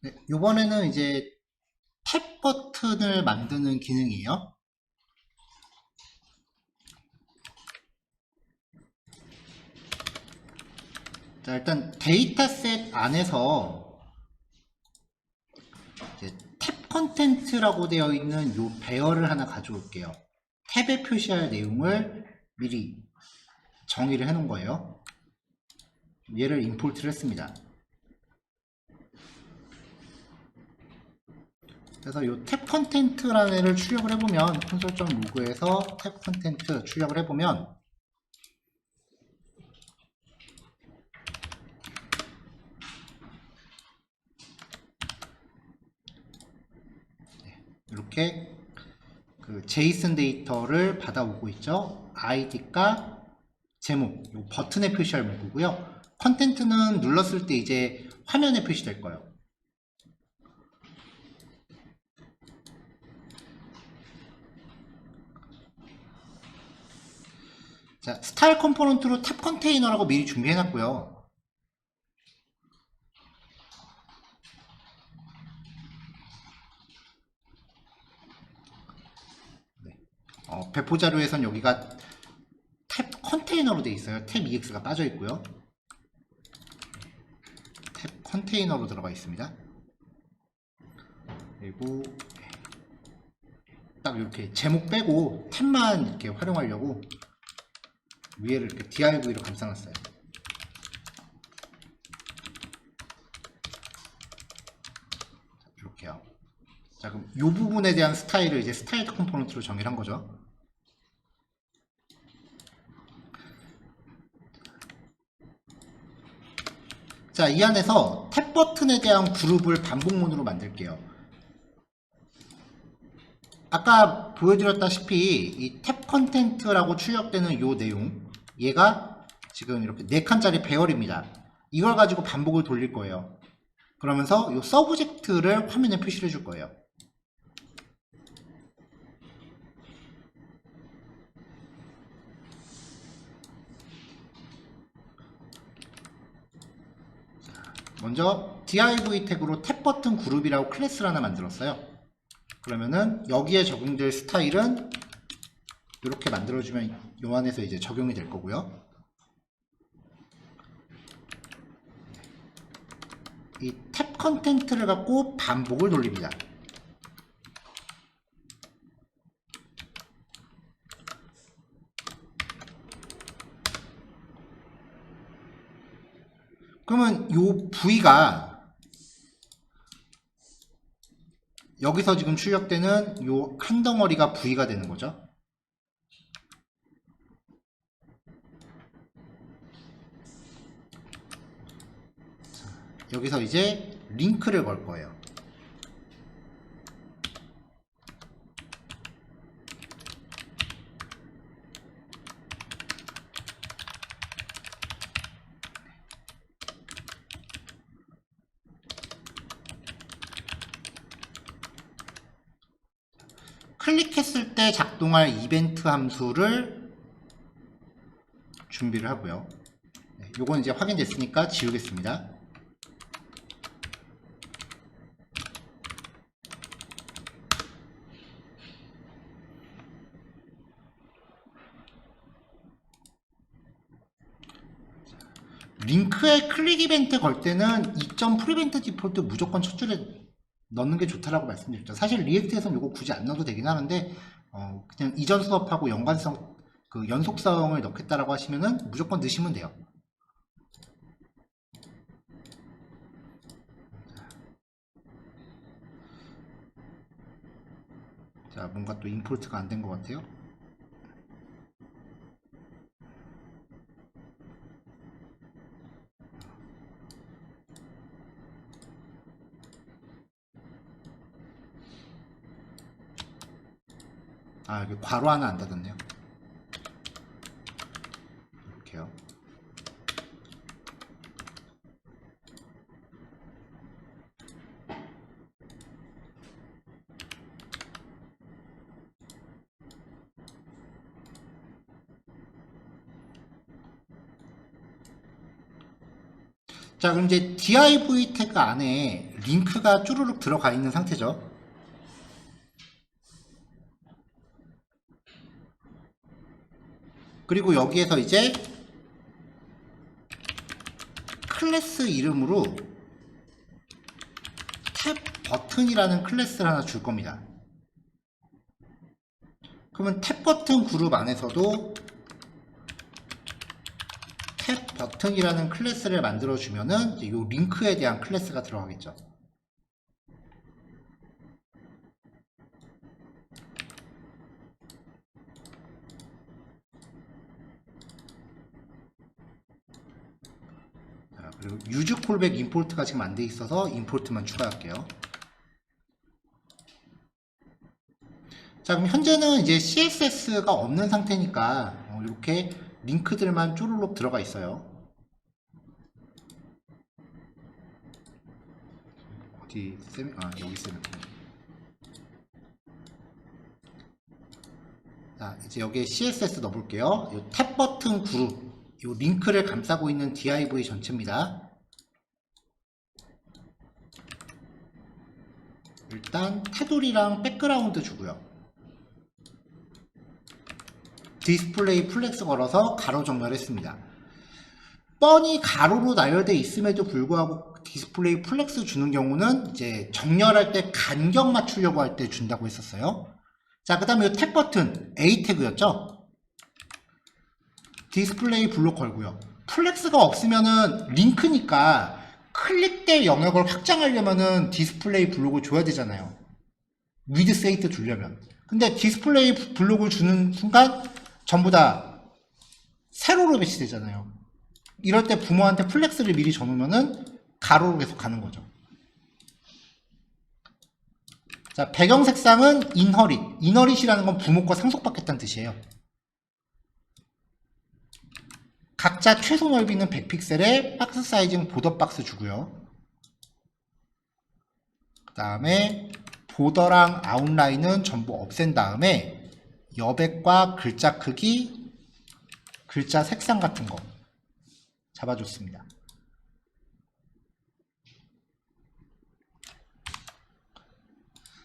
네, 이번에는 이제 탭 버튼을 만드는 기능이에요. 자, 일단 데이터셋 안에서 이제 탭 컨텐츠라고 되어 있는 이 배열을 하나 가져올게요. 탭에 표시할 내용을 미리 정의를 해 놓은 거예요. 얘를 임포트를 했습니다. 그래서 이 탭 컨텐츠라는 애를 출력을 해보면 콘솔.로그에서 탭 컨텐츠 출력을 해보면 이렇게 그 제이슨 데이터를 받아오고 있죠. 아이디가 제목, 요 버튼에 표시할 문구고요. 컨텐츠는 눌렀을 때 이제 화면에 표시될 거예요. 자, 스타일 컴포넌트로 탭 컨테이너라고 미리 준비해 놨고요. 네. 배포 자료에선 여기가 탭 컨테이너로 되어 있어요. 탭 EX가 빠져 있고요. 탭 컨테이너로 들어가 있습니다. 그리고 딱 이렇게 제목 빼고 탭만 이렇게 활용하려고 위에를 이렇게 div로 감싸놨어요. 이렇게요. 자, 그럼 이 부분에 대한 스타일을 이제 스타일 컴포넌트로 정의를 한 거죠. 자, 이 안에서 탭 버튼에 대한 그룹을 반복문으로 만들게요. 아까 보여드렸다시피 이 탭 컨텐트라고 출력되는 이 내용, 얘가 지금 이렇게 4칸짜리 배열입니다. 이걸 가지고 반복을 돌릴 거예요. 그러면서 이 서브젝트를 화면에 표시를 해줄 거예요. 먼저 div 태그로 탭 버튼 그룹이라고 클래스를 하나 만들었어요. 그러면은 여기에 적용될 스타일은 이렇게 만들어주면 요 안에서 이제 적용이 될 거고요. 이 탭 컨텐트를 갖고 반복을 돌립니다. 그러면 요 V가 여기서 지금 출력되는 요 한 덩어리가 V가 되는 거죠. 여기서 이제 링크를 걸 거예요. 클릭했을 때 작동할 이벤트 함수를 준비를 하고요. 네, 요건 이제 확인됐으니까 지우겠습니다. 링크에 클릭 이벤트 걸 때는 2점 프리벤트 디폴트 무조건 첫 줄에 넣는 게 좋다라고 말씀드렸죠. 사실 리액트에서는 이거 굳이 안 넣어도 되긴 하는데 그냥 이전 수업하고 연관성 그 연속성을 넣겠다라고 하시면은 무조건 넣으시면 돼요. 자, 뭔가 또 임포트가 안 된 것 같아요. 아, 여기 괄호 하나 안 닫았네요. 이렇게요. 자, 그럼 이제 div 태그 안에 링크가 쭈루룩 들어가 있는 상태죠. 그리고 여기에서 이제 클래스 이름으로 탭 버튼이라는 클래스를 하나 줄 겁니다. 그러면 탭 버튼 그룹 안에서도 탭 버튼이라는 클래스를 만들어 주면은 이 링크에 대한 클래스가 들어가겠죠. 자, 그리고 유즈 콜백 임포트가 지금 안 돼 있어서 임포트만 추가할게요. 자, 그럼 현재는 이제 CSS가 없는 상태니까 이렇게 링크들만 쪼르륵 들어가 있어요. 어디 여기 세미콜. 자, 이제 여기에 CSS 넣어볼게요. 이 탭 버튼 그룹, 이 링크를 감싸고 있는 div 전체입니다. 일단 테두리랑 백그라운드 주고요. 디스플레이 플렉스 걸어서 가로 정렬했습니다. 뻔히 가로로 나열되어 있음에도 불구하고 디스플레이 플렉스 주는 경우는 이제 정렬할 때 간격 맞추려고 할 때 준다고 했었어요. 자, 그 다음에 이 탭 버튼 A 태그였죠. 디스플레이 블록 걸고요. 플렉스가 없으면은 링크니까 클릭될 영역을 확장하려면은 디스플레이 블록을 줘야 되잖아요. 위드 세이트 주려면. 근데 디스플레이 블록을 주는 순간 전부 다 세로로 배치되잖아요. 이럴 때 부모한테 플렉스를 미리 줘놓으면은 가로로 계속 가는 거죠. 자, 배경 색상은 인허릿. 인허릿이라는 건 부모 거 상속받겠다는 뜻이에요. 각자 최소 넓이는 100픽셀에 박스 사이즈는 보더 박스 주고요. 그 다음에 보더랑 아웃라인은 전부 없앤 다음에 여백과 글자 크기, 글자 색상 같은 거 잡아줬습니다.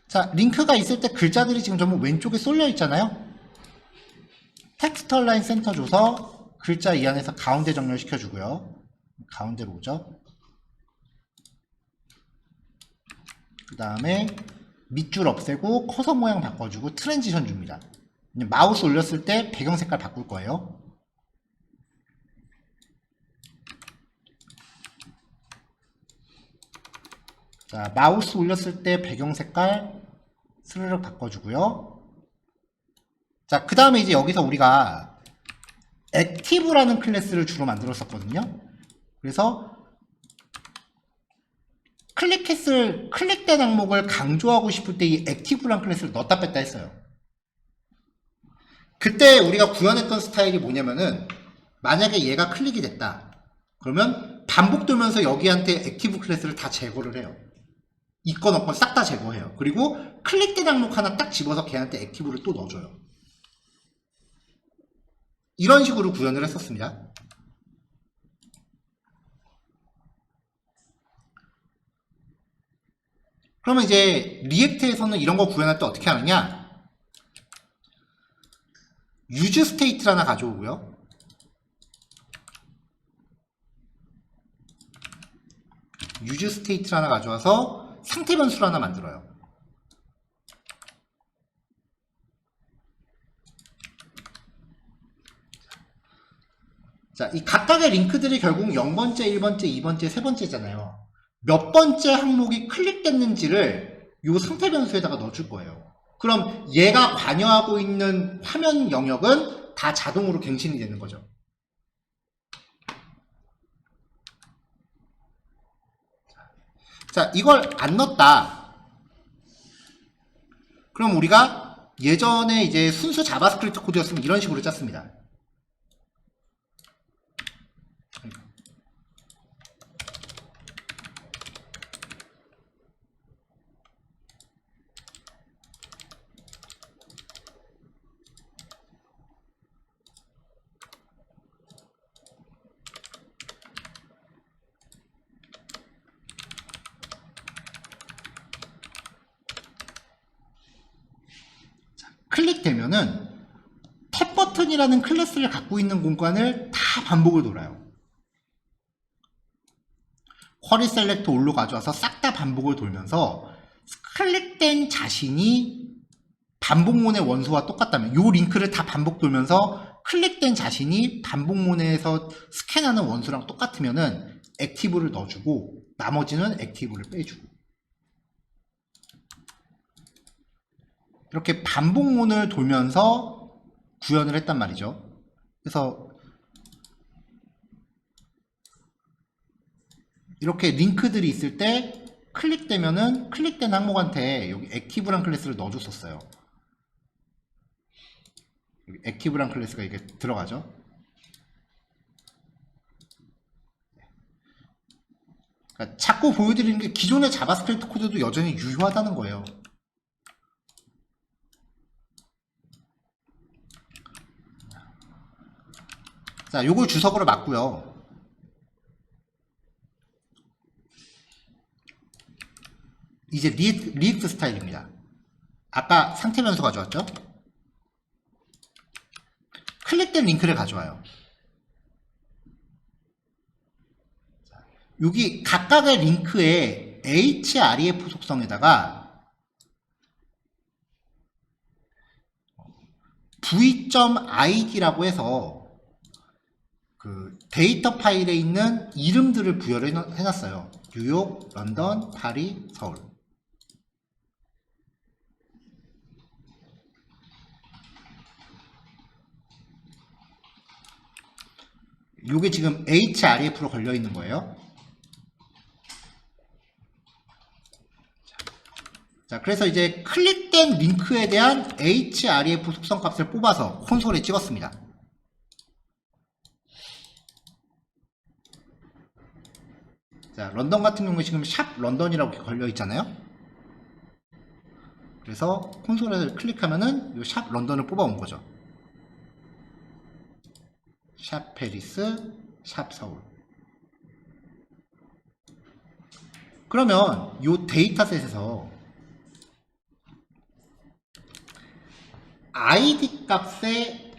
자, 링크가 있을 때 글자들이 지금 전부 왼쪽에 쏠려 있잖아요. 텍스트 얼라인 센터 줘서 글자 이 안에서 가운데 정렬 시켜주고요. 가운데로 오죠. 그 다음에 밑줄 없애고 커서 모양 바꿔주고 트랜지션 줍니다. 마우스 올렸을 때 배경 색깔 바꿀 거예요. 자, 마우스 올렸을 때 배경 색깔 스르륵 바꿔주고요. 자, 그 다음에 이제 여기서 우리가 액티브라는 클래스를 주로 만들었었거든요. 그래서 클릭된 항목을 강조하고 싶을 때 이 액티브라는 클래스를 넣었다 뺐다 했어요. 그때 우리가 구현했던 스타일이 뭐냐면은 만약에 얘가 클릭이 됐다. 그러면 반복 돌면서 여기한테 액티브 클래스를 다 제거를 해요. 있건 없건 싹 다 제거해요. 그리고 클릭된 항목 하나 딱 집어서 걔한테 액티브를 또 넣어줘요. 이런 식으로 구현을 했었습니다. 그러면 이제 리액트에서는 이런 거 구현할 때 어떻게 하느냐? 유즈 스테이트를 하나 가져오고요. 유즈 스테이트를 하나 가져와서 상태 변수를 하나 만들어요. 자, 이 각각의 링크들이 결국 0번째, 1번째, 2번째, 3번째잖아요. 몇 번째 항목이 클릭됐는지를 이 상태 변수에다가 넣어줄 거예요. 그럼 얘가 관여하고 있는 화면 영역은 다 자동으로 갱신이 되는 거죠. 자, 이걸 안 넣었다. 그럼 우리가 예전에 이제 순수 자바스크립트 코드였으면 이런 식으로 짰습니다. 클릭되면은 탭 버튼이라는 클래스를 갖고 있는 공간을 다 반복을 돌아요. 쿼리 셀렉터 올로 가져와서 싹 다 반복을 돌면서 클릭된 자신이 반복문의 원소와 똑같다면 이 링크를 다 반복 돌면서 클릭된 자신이 반복문에서 스캔하는 원소랑 똑같으면은 액티브를 넣어주고 나머지는 액티브를 빼주고 이렇게 반복문을 돌면서 구현을 했단 말이죠. 그래서 이렇게 링크들이 있을 때 클릭되면은 클릭된 항목한테 여기 액티브란 클래스를 넣어줬었어요. 여기 액티브란 클래스가 이게 들어가죠. 그러니까 자꾸 보여드리는 게 기존의 자바스크립트 코드도 여전히 유효하다는 거예요. 자, 요걸 주석으로 맞고요. 이제 리액트 스타일입니다. 아까 상태 변수 가져왔죠? 클릭된 링크를 가져와요. 여기 각각의 링크의 href 속성에다가 v.id라고 해서 그 데이터 파일에 있는 이름들을 부여를 해놨어요. 뉴욕, 런던, 파리, 서울. 요게 지금 href로 걸려 있는 거예요. 자, 그래서 이제 클릭된 링크에 대한 href 속성 값을 뽑아서 콘솔에 찍었습니다. 자, 런던 같은 경우에 지금 샵 런던이라고 이렇게 걸려 있잖아요. 그래서 콘솔을 클릭하면은 이 샵 런던을 뽑아온 거죠. 샵 페리스, 샵 서울. 그러면 이 데이터셋에서 id 값에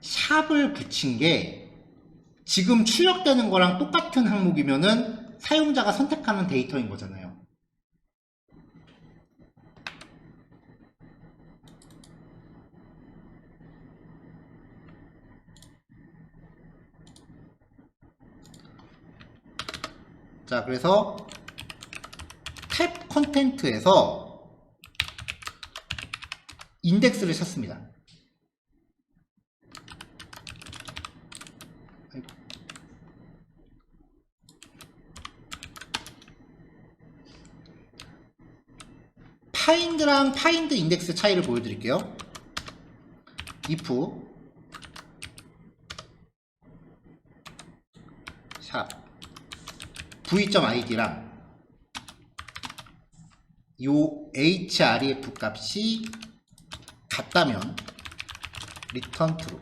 샵을 붙인 게 지금 출력되는 거랑 똑같은 항목이면은 사용자가 선택하는 데이터인 거잖아요. 자, 그래서 탭 컨텐트에서 인덱스를 찾습니다. 파인드랑 파인드 인덱스 차이를 보여드릴게요. if 샵 v.id랑 요 href 값이 같다면 return true.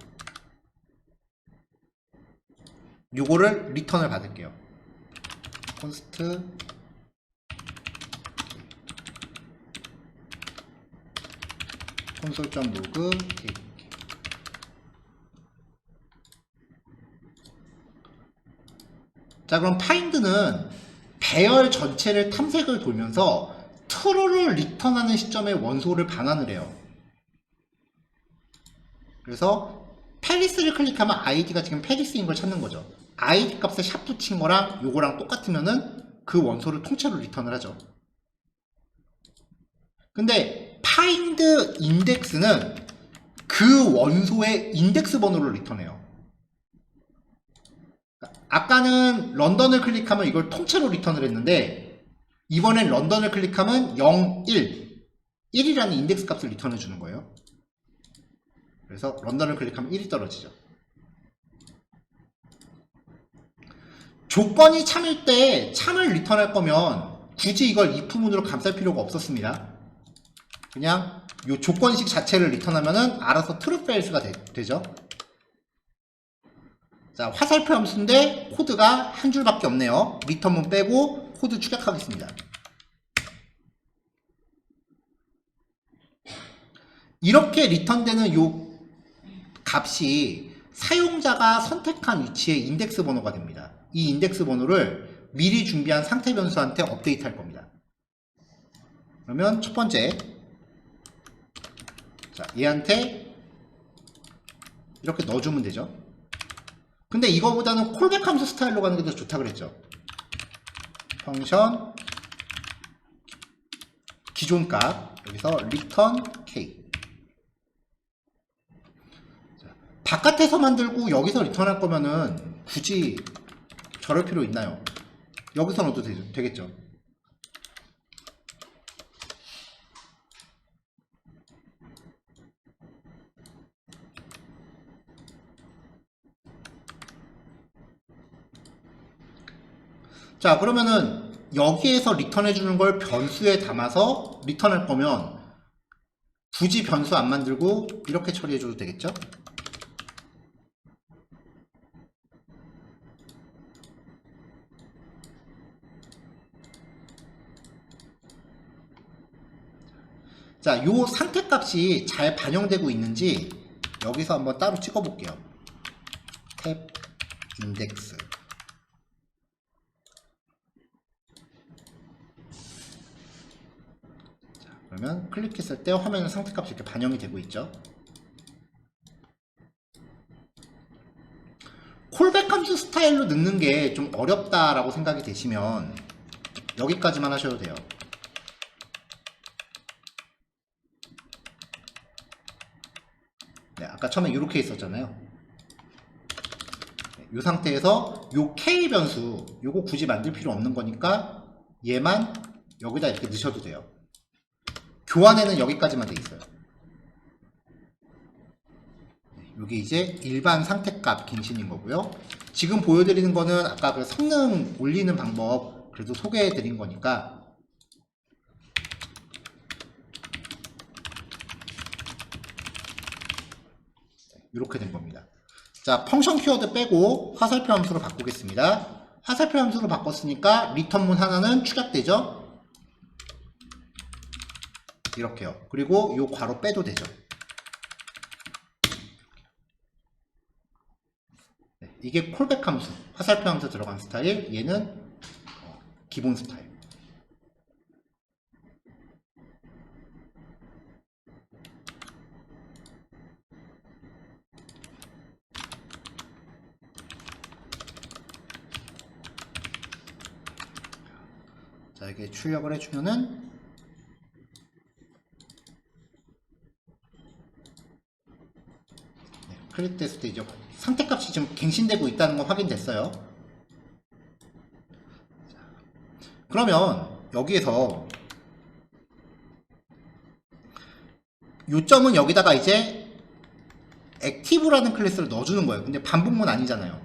요거를 리턴을 받을게요. const console.log 자, 그럼 find는 배열 전체를 탐색을 돌면서 true를 리턴하는 시점에 원소를 반환을 해요. 그래서 페리스를 클릭하면 id가 지금 페리스인 걸 찾는 거죠. id 값에 샵 붙인 거랑 요거랑 똑같으면은 그 원소를 통째로 리턴을 하죠. 근데 find index는 그 원소의 인덱스 번호를 리턴해요. 아까는 런던을 클릭하면 이걸 통째로 리턴을 했는데 이번엔 런던을 클릭하면 0, 1, 1이라는 인덱스 값을 리턴해 주는 거예요. 그래서 런던을 클릭하면 1이 떨어지죠. 조건이 참일 때 참을 리턴할 거면 굳이 이걸 if문으로 감쌀 필요가 없었습니다. 그냥 이 조건식 자체를 리턴하면은 알아서 true false가 되죠. 자, 화살표 함수인데 코드가 한 줄밖에 없네요. 리턴문 빼고 코드 추격하겠습니다. 이렇게 리턴되는 요 값이 사용자가 선택한 위치의 인덱스 번호가 됩니다. 이 인덱스 번호를 미리 준비한 상태 변수한테 업데이트 할 겁니다. 그러면 첫 번째, 자, 얘한테 이렇게 넣어주면 되죠. 근데 이거보다는 콜백 함수 스타일로 가는 게 더 좋다 그랬죠. 펑션 기존 값, 여기서 return k. 자, 바깥에서 만들고 여기서 리턴할 거면은 굳이 저럴 필요 있나요? 여기서 넣어도 되겠죠. 자, 그러면은 여기에서 리턴해 주는 걸 변수에 담아서 리턴할 거면 굳이 변수 안 만들고 이렇게 처리해 줘도 되겠죠? 자, 요 상태값이 잘 반영되고 있는지 여기서 한번 따로 찍어 볼게요. 탭 인덱스. 그러면 클릭했을 때 화면에 상태값이 이렇게 반영이 되고 있죠. 콜백 함수 스타일로 넣는 게 좀 어렵다라고 생각이 되시면 여기까지만 하셔도 돼요. 네, 아까 처음에 이렇게 있었잖아요. 이 상태에서 요 K 변수 요거 굳이 만들 필요 없는 거니까 얘만 여기다 이렇게 넣으셔도 돼요. 교환에는 여기까지만 돼 있어요. 이게 이제 일반 상태값 갱신인 거고요. 지금 보여드리는 거는 아까 그 성능 올리는 방법 그래도 소개해 드린 거니까 이렇게 된 겁니다. 자, 펑션 키워드 빼고 화살표 함수로 바꾸겠습니다. 화살표 함수로 바꿨으니까 리턴문 하나는 축약되죠. 이렇게요. 그리고 요 괄호 빼도 되죠. 네, 이게 콜백 함수, 화살표 함수 들어간 스타일, 얘는 기본 스타일. 자, 이게 출력을 해주면은 클릭됐을 때 이제 상태값이 지금 갱신되고 있다는 건 확인됐어요. 그러면 여기에서 요점은 여기다가 이제 액티브라는 클래스를 넣어주는 거예요. 근데 반복문 아니잖아요.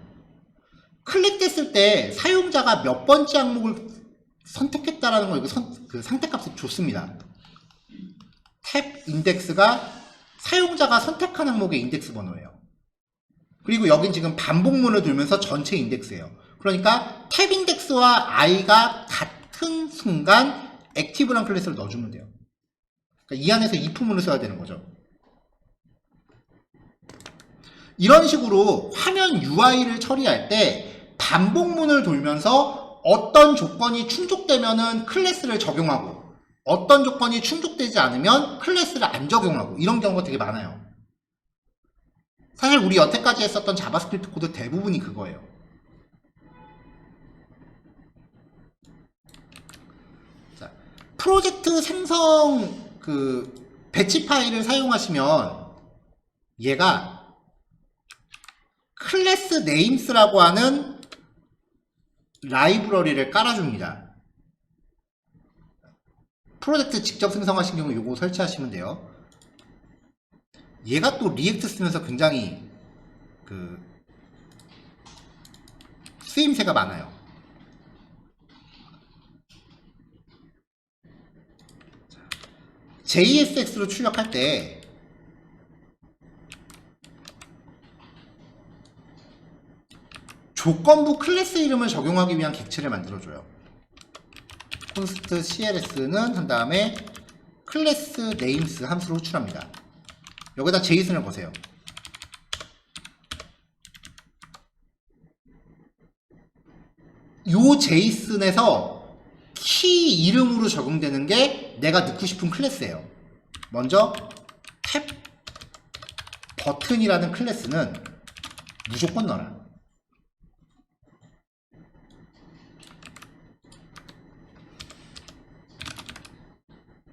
클릭됐을 때 사용자가 몇 번째 항목을 선택했다라는 거 그 상태값을 줬습니다. 탭 인덱스가 사용자가 선택한 항목의 인덱스 번호예요. 그리고 여긴 지금 반복문을 돌면서 전체 인덱스예요. 그러니까 탭 인덱스와 i가 같은 순간 액티브란 클래스를 넣어주면 돼요. 그러니까 이 안에서 if문을 써야 되는 거죠. 이런 식으로 화면 UI를 처리할 때 반복문을 돌면서 어떤 조건이 충족되면은 클래스를 적용하고 어떤 조건이 충족되지 않으면 클래스를 안 적용하고 이런 경우가 되게 많아요. 사실 우리 여태까지 했었던 자바스크립트 코드 대부분이 그거예요. 자, 프로젝트 생성 그 배치 파일을 사용하시면 얘가 클래스 네임스라고 하는 라이브러리를 깔아줍니다. 프로젝트 직접 생성하신 경우 이거 설치하시면 돼요. 얘가 또 리액트 쓰면서 굉장히 그 쓰임새가 많아요. JSX로 출력할 때 조건부 클래스 이름을 적용하기 위한 객체를 만들어줘요. const cls는 한 다음에 클래스 네임스 함수로 호출합니다. 여기다 제이슨을 거세요. 요 제이슨에서 키 이름으로 적용되는 게 내가 넣고 싶은 클래스예요. 먼저 탭 버튼이라는 클래스는 무조건 넣어라.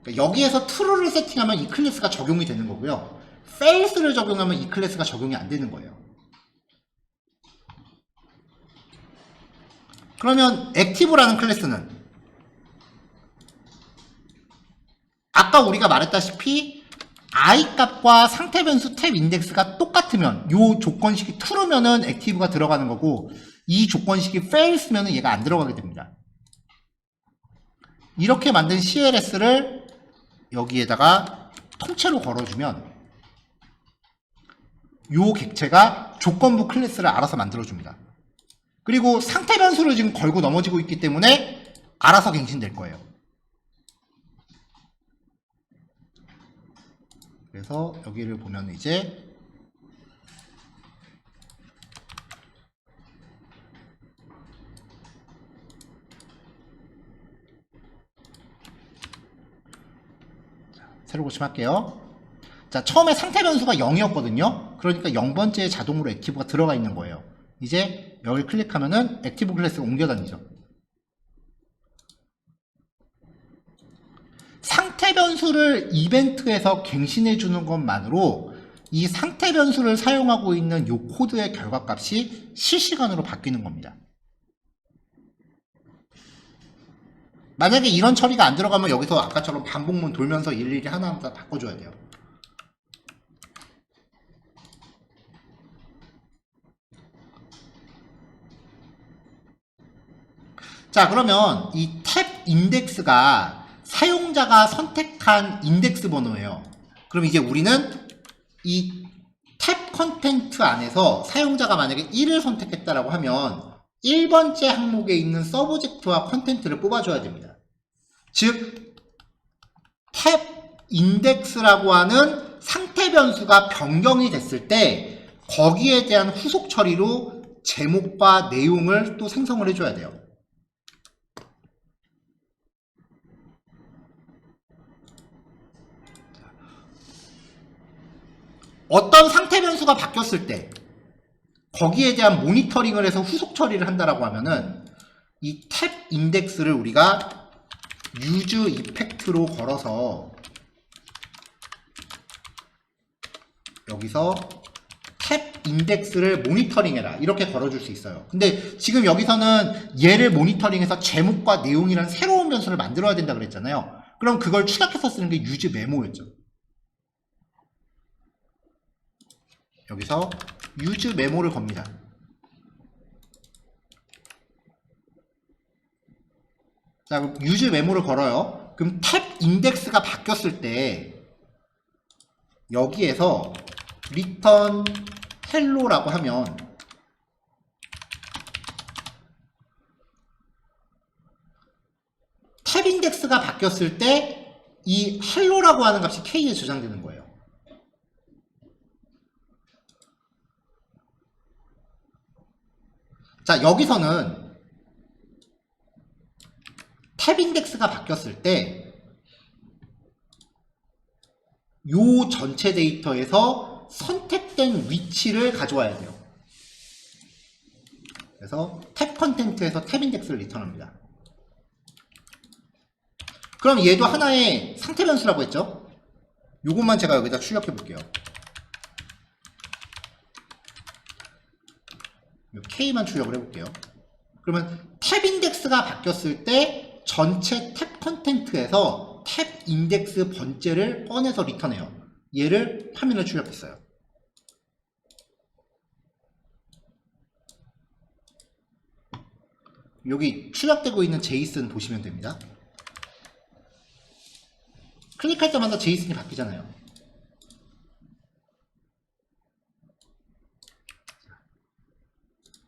그러니까 여기에서 true를 세팅하면 이 클래스가 적용이 되는 거고요. false를 적용하면 이 클래스가 적용이 안 되는 거예요. 그러면 active라는 클래스는 아까 우리가 말했다시피 i 값과 상태 변수 탭 인덱스가 똑같으면 요 조건식이 true면은 active가 들어가는 거고 이 조건식이 false면은 얘가 안 들어가게 됩니다. 이렇게 만든 CLS를 여기에다가 통째로 걸어주면 요 객체가 조건부 클래스를 알아서 만들어줍니다. 그리고 상태 변수를 지금 걸고 넘어지고 있기 때문에 알아서 갱신될 거예요. 그래서 여기를 보면 이제 새로 고침할게요. 자, 처음에 상태 변수가 0이었거든요. 그러니까 0번째에 자동으로 액티브가 들어가 있는 거예요. 이제 여기 클릭하면은 액티브 클래스가 옮겨 다니죠. 상태 변수를 이벤트에서 갱신해 주는 것만으로 이 상태 변수를 사용하고 있는 이 코드의 결과값이 실시간으로 바뀌는 겁니다. 만약에 이런 처리가 안 들어가면 여기서 아까처럼 반복문 돌면서 일일이 하나하나 바꿔줘야 돼요. 자, 그러면 이 탭 인덱스가 사용자가 선택한 인덱스 번호예요. 그럼 이제 우리는 이 탭 컨텐트 안에서 사용자가 만약에 1을 선택했다라고 하면 1번째 항목에 있는 서브젝트와 컨텐트를 뽑아줘야 됩니다. 즉, 탭 인덱스라고 하는 상태 변수가 변경이 됐을 때 거기에 대한 후속 처리로 제목과 내용을 또 생성을 해줘야 돼요. 어떤 상태 변수가 바뀌었을 때 거기에 대한 모니터링을 해서 후속 처리를 한다라고 하면은 이 탭 인덱스를 우리가 use effect로 걸어서 여기서 탭 인덱스를 모니터링해라 이렇게 걸어줄 수 있어요. 근데 지금 여기서는 얘를 모니터링해서 제목과 내용이라는 새로운 변수를 만들어야 된다 그랬잖아요. 그럼 그걸 추락해서 쓰는 게 use 메모였죠. 여기서 use 메모를 겁니다. 자, 그럼 use 메모를 걸어요. 그럼 탭 인덱스가 바뀌었을 때 여기에서 return hello라고 하면 탭 인덱스가 바뀌었을 때 이 hello라고 하는 값이 k에 저장되는 거예요. 자, 여기서는 탭 인덱스가 바뀌었을 때 요 전체 데이터에서 선택된 위치를 가져와야 돼요. 그래서 탭 컨텐트에서 탭 인덱스를 리턴합니다. 그럼 얘도 하나의 상태 변수라고 했죠? 요것만 제가 여기다 출력해 볼게요. K만 출력을 해볼게요. 그러면 탭 인덱스가 바뀌었을 때 전체 탭 컨텐트에서 탭 인덱스 번째를 꺼내서 리턴해요. 얘를 화면에 출력했어요. 여기 출력되고 있는 제이슨 보시면 됩니다. 클릭할 때마다 제이슨이 바뀌잖아요.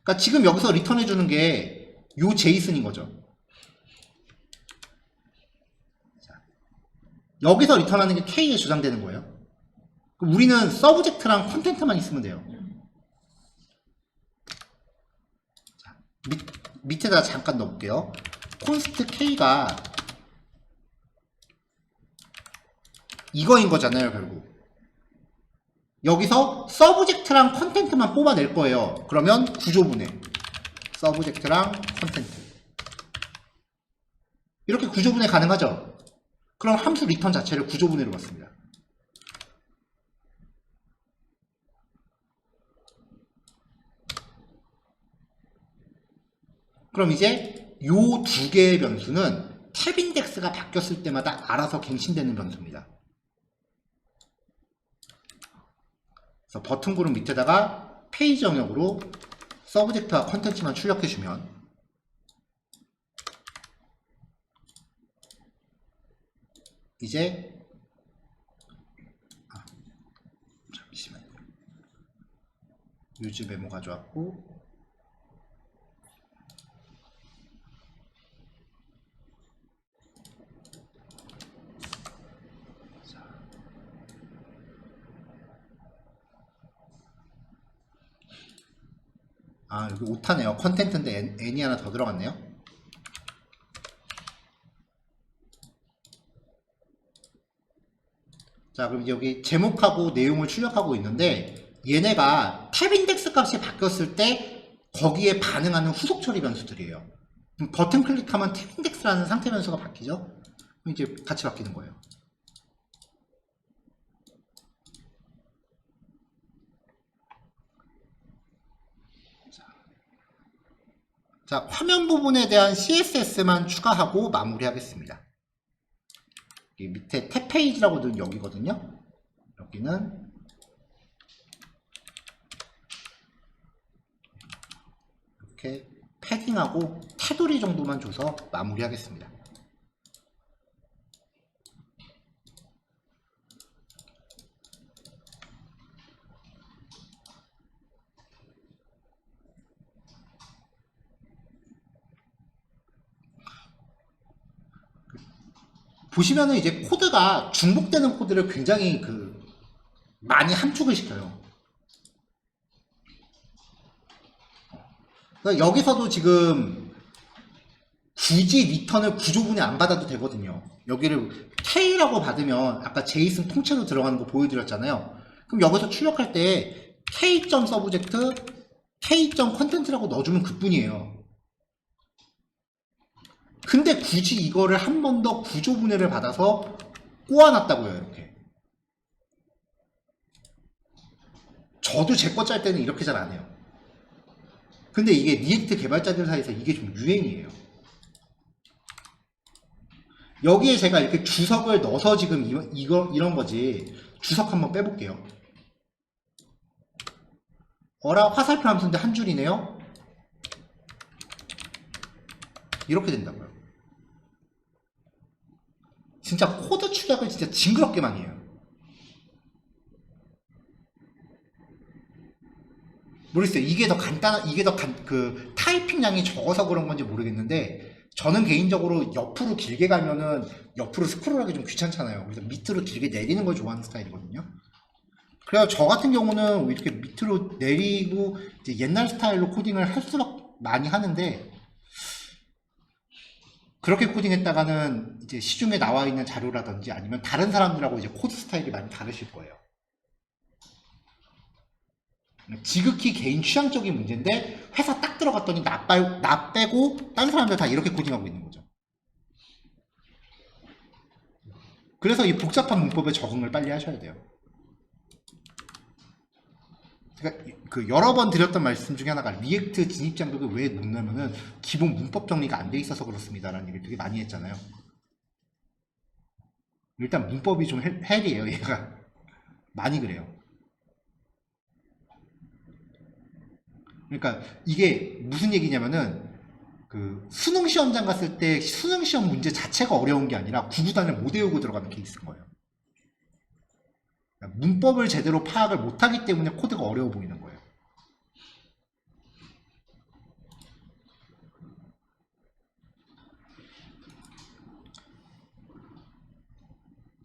그러니까 지금 여기서 리턴해 주는 게 요 제이슨인 거죠. 자, 여기서 리턴하는 게 K에 저장되는 거예요. 그럼 우리는 서브젝트랑 컨텐트만 있으면 돼요. 자, 밑에다 잠깐 넣을게요. 콘스트 K가 이거인 거잖아요, 결국. 여기서 서브젝트랑 컨텐트만 뽑아낼 거예요. 그러면 구조분해. 서브젝트랑 컨텐트. 이렇게 구조분해 가능하죠? 그럼 함수 리턴 자체를 구조분해로 봤습니다. 그럼 이제 요 두 개의 변수는 탭 인덱스가 바뀌었을 때마다 알아서 갱신되는 변수입니다. 그래서 버튼 그룹 밑에다가 페이지 영역으로 서브젝트와 컨텐츠만 출력해주면 이제 잠시만요. 유즈 메모 가져왔고 여기 오타네요. 컨텐츠인데 n이 하나 더 들어갔네요. 자, 그럼 여기 제목하고 내용을 출력하고 있는데 얘네가 탭 인덱스 값이 바뀌었을 때 거기에 반응하는 후속 처리 변수들이에요. 그럼 버튼 클릭하면 탭 인덱스라는 상태 변수가 바뀌죠? 그럼 이제 같이 바뀌는 거예요. 자, 화면 부분에 대한 CSS만 추가하고 마무리하겠습니다. 여기 밑에 탭 페이지라고 는 여기거든요. 여기는 이렇게 패딩하고 테두리 정도만 줘서 마무리하겠습니다. 보시면은 이제 코드가 중복되는 코드를 굉장히 많이 함축을 시켜요. 그러니까 여기서도 지금 굳이 리턴을 구조분해 안 받아도 되거든요. 여기를 K라고 받으면 아까 제이슨 통째로 들어가는 거 보여드렸잖아요. 그럼 여기서 출력할 때 K.subject, K.content라고 넣어주면 그뿐이에요. 근데 굳이 이거를 한 번 더 구조분해를 받아서 꼬아놨다고요, 이렇게. 저도 제 거 짤 때는 이렇게 잘 안 해요. 근데 이게 리액트 개발자들 사이에서 이게 좀 유행이에요. 여기에 제가 이렇게 주석을 넣어서 지금 이런 거지. 주석 한번 빼볼게요. 어라 화살표 함수인데 한 줄이네요. 이렇게 된다고요. 진짜 코드 출력을 진짜 징그럽게 많이 해요. 모르겠어요. 이게 더 타이핑량이 적어서 그런 건지 모르겠는데, 저는 개인적으로 옆으로 길게 가면은 옆으로 스크롤하기 좀 귀찮잖아요. 그래서 밑으로 길게 내리는 걸 좋아하는 스타일이거든요. 그래서 저 같은 경우는 이렇게 밑으로 내리고 이제 옛날 스타일로 코딩을 할수록 많이 하는데, 그렇게 코딩했다가는 이제 시중에 나와 있는 자료라든지 아니면 다른 사람들하고 이제 코드 스타일이 많이 다르실 거예요. 지극히 개인 취향적인 문제인데 회사 딱 들어갔더니 나 빼고 다른 사람들 다 이렇게 코딩하고 있는 거죠. 그래서 이 복잡한 문법에 적응을 빨리 하셔야 돼요. 제가 여러 번 드렸던 말씀 중에 하나가 리액트 진입 장벽을 왜 놓냐면은 기본 문법 정리가 안 돼 있어서 그렇습니다라는 얘기를 되게 많이 했잖아요. 일단 문법이 좀 헬이에요, 얘가. 많이 그래요. 그러니까 이게 무슨 얘기냐면은 수능 시험장 갔을 때 수능 시험 문제 자체가 어려운 게 아니라 구구단을 못 외우고 들어가는 케이스인 거예요. 그러니까 문법을 제대로 파악을 못하기 때문에 코드가 어려워 보이는 거예요.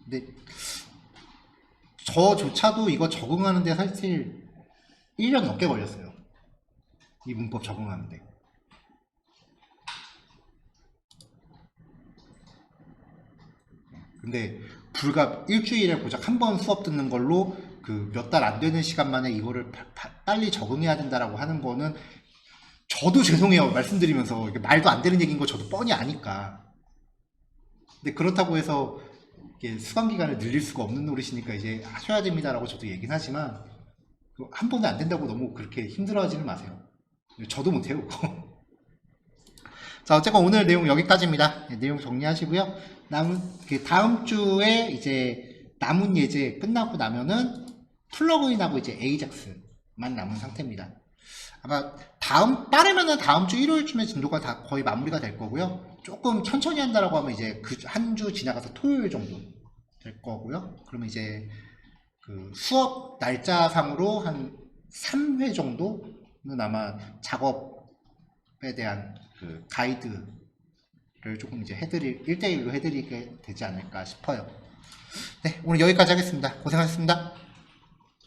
근데 저조차도 이거 적응하는데 사실 1년 넘게 걸렸어요. 이 문법 적응하는데. 근데 불과 일주일에 고작 한 번 수업 듣는 걸로 그 몇 달 안 되는 시간 만에 이거를 빨리 적응해야 된다라고 하는 거는 저도 죄송해요. 말씀드리면서 이게 말도 안 되는 얘기인 거 저도 뻔히 아니까. 근데 그렇다고 해서 이게 수강 기간을 늘릴 수가 없는 노릇이니까 이제 하셔야 됩니다라고 저도 얘기는 하지만 한 번에 안 된다고 너무 그렇게 힘들어하지는 마세요. 저도 못해요 그거. 자, 어쨌건 오늘 내용 여기까지입니다. 네, 내용 정리하시고요. 다음 주에 이제 남은 예제 끝나고 나면은 플러그인하고 이제 에이작스만 남은 상태입니다. 아마 빠르면은 다음 주 일요일쯤에 진도가 다 거의 마무리가 될 거고요. 조금 천천히 한다라고 하면 이제 그 한 주 지나가서 토요일 정도 될 거고요. 그러면 이제 그 수업 날짜상으로 한 3회 정도는 아마 작업에 대한 그 가이드를 조금 이제 1대1로 해드리게 되지 않을까 싶어요. 네, 오늘 여기까지 하겠습니다. 고생하셨습니다.